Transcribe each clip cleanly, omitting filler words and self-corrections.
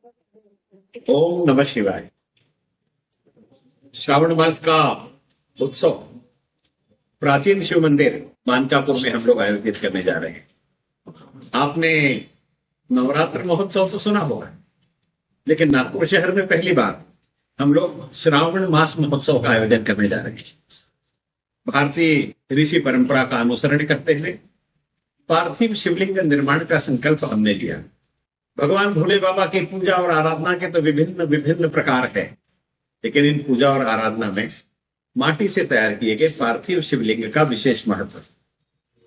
ओम नमः शिवाय। श्रावण मास का उत्सव प्राचीन शिव मंदिर मानकापुर में हम लोग आयोजित करने जा रहे हैं। आपने नवरात्र महोत्सव तो सुना होगा, लेकिन नागपुर शहर में पहली बार हम लोग श्रावण मास महोत्सव का आयोजन करने जा रहे हैं। भारतीय ऋषि परंपरा का अनुसरण करते हुए पार्थिव शिवलिंग निर्माण का संकल्प हमने लिया। भगवान भोले बाबा की पूजा और आराधना के तो विभिन्न विभिन्न प्रकार है, लेकिन इन पूजा और आराधना में माटी से तैयार किए गए पार्थिव शिवलिंग का विशेष महत्व है।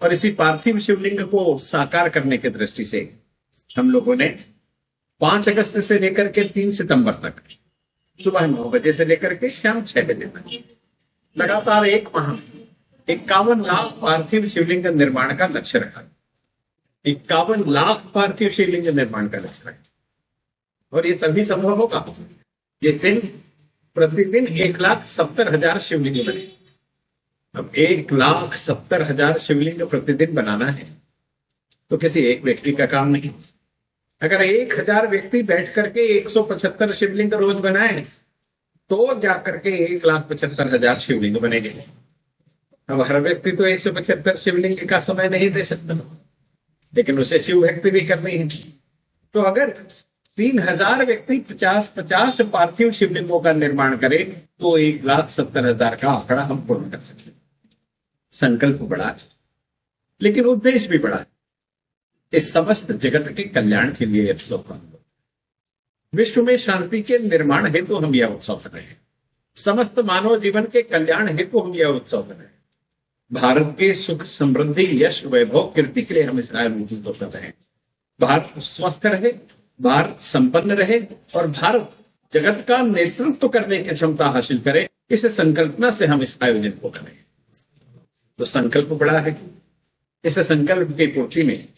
और इसी पार्थिव शिवलिंग को साकार करने की दृष्टि से हम लोगों ने 5 अगस्त से लेकर के 3 सितंबर तक सुबह 9 बजे से लेकर के शाम 6 बजे तक लगातार 1 माह 51 लाख पार्थिव शिवलिंग निर्माण का लक्ष्य रखा। 51 लाख पार्थिव शिवलिंग निर्माण का लक्ष्य रखा। और ये तभी संभव होगा जिस दिन प्रतिदिन 1,70,000 शिवलिंग बने। अब 1,70,000 शिवलिंग प्रतिदिन बनाना है तो किसी एक व्यक्ति का काम नहीं। अगर 1,000 व्यक्ति बैठ करके 175 शिवलिंग रोज बनाए तो जाकर के 1,75,000 शिवलिंग बनेंगे। अब हर व्यक्ति तो 175 शिवलिंग का समय नहीं दे सकता, लेकिन उसे शिव भक्ति भी करनी है। तो अगर 3,000 व्यक्ति 50-50 पार्थिव शिवलिंगों का निर्माण करें तो 1,70,000 का आंकड़ा हम पूर्ण कर सकते हैं। संकल्प बड़ा है, लेकिन उद्देश्य भी बड़ा है। इस समस्त जगत के कल्याण के लिए विश्व में शांति के निर्माण हेतु हम यह उत्सव कर रहे हैं। समस्त मानव जीवन के कल्याण हेतु हम यह उत्सव कर रहे हैं। भारत के सुख समृद्धि यश वैभव कीर्ति के लिए हम इस आयोजन को कर रहे हैं। भारत स्वस्थ रहे, भारत संपन्न रहे और भारत जगत का नेतृत्व करने की क्षमता हासिल करे, इस संकल्पना से हम इस आयोजन को कर रहे हैं। तो संकल्प बड़ा है। इस संकल्प की पूर्ति में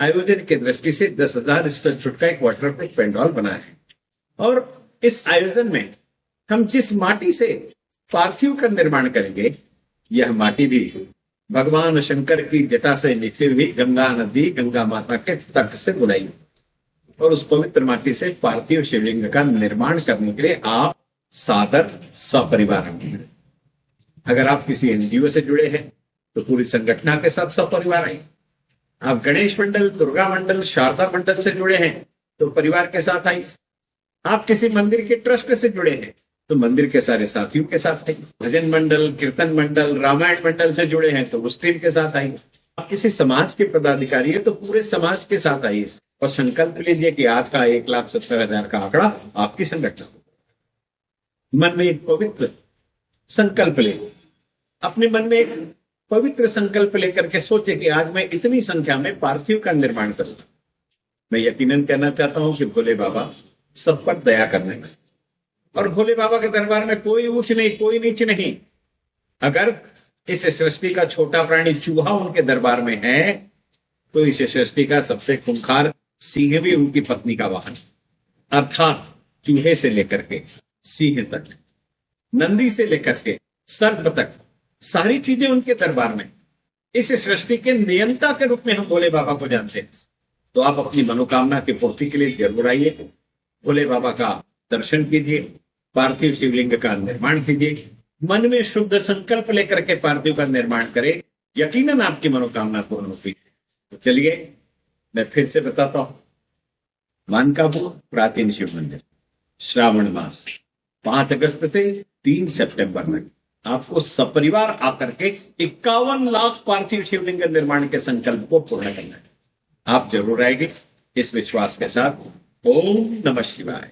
आयोजन की दृष्टि से 10,000 स्क्वायर फुट का एक वाटरप्रूफ पेंडॉल बना है। और इस आयोजन में हम जिस माटी से पार्थिव का निर्माण करेंगे, यह माटी भी भगवान शंकर की जटा से निकली हुई गंगा नदी, गंगा माता के तट से बुलाई और उस पवित्र माटी से पार्थिव शिवलिंग का निर्माण करने के लिए आप सादर सपरिवार हैं। अगर आप किसी एनजीओ से जुड़े हैं तो पूरी संगठना के साथ सपरिवार आइए। आप गणेश मंडल, दुर्गा मंडल, शारदा मंडल से जुड़े हैं तो परिवार के साथ आइए। आप किसी मंदिर के ट्रस्ट से जुड़े हैं तो मंदिर के सारे साथियों के साथ आइए। भजन मंडल, कीर्तन मंडल, रामायण मंडल से जुड़े हैं तो उस टीम के साथ आइए। आप किसी समाज के पदाधिकारी है तो पूरे समाज के साथ आइए और संकल्प लीजिए कि आज का 1,70,000 का आंकड़ा आपकी संगठन। मन में एक पवित्र संकल्प ले, अपने मन में एक पवित्र संकल्प लेकर के सोचे कि आज मैं इतनी संख्या में पार्थिव का निर्माण करूंगा। मैं यकीनन कहना चाहता हूं कि भोले बाबा सब पर दया करने में, और भोले बाबा के दरबार में कोई ऊंच नहीं, कोई नीच नहीं। अगर इस सृष्टि का छोटा प्राणी चूहा उनके दरबार में है तो इस सृष्टि का सबसे खूंखार सिंह भी उनकी पत्नी का वाहन। अर्थात चूहे से लेकर के सिंह तक, नंदी से लेकर के सर्प तक, सारी चीजें उनके दरबार में। इस सृष्टि के नियंता के रूप में हम भोले बाबा को जानते हैं। तो आप अपनी मनोकामना की पूर्ति के लिए जरूर आइए, भोले बाबा का दर्शन कीजिए, पार्थिव शिवलिंग का निर्माण कीजिए। मन में शुद्ध संकल्प लेकर के पार्थिव का निर्माण करें, यकीनन आपकी मनोकामना पूर्ण होगी। तो चलिए मैं फिर से बताता हूं। मानकापुर प्राचीन शिव मंदिर, श्रावण मास 5 अगस्त से 3 सितंबर तक आपको सपरिवार आकर के 51 लाख पार्थिव शिवलिंग निर्माण के संकल्प को पूर्ण करना है। आप जरूर आएंगे इस विश्वास के साथ। ओम नमः शिवाय।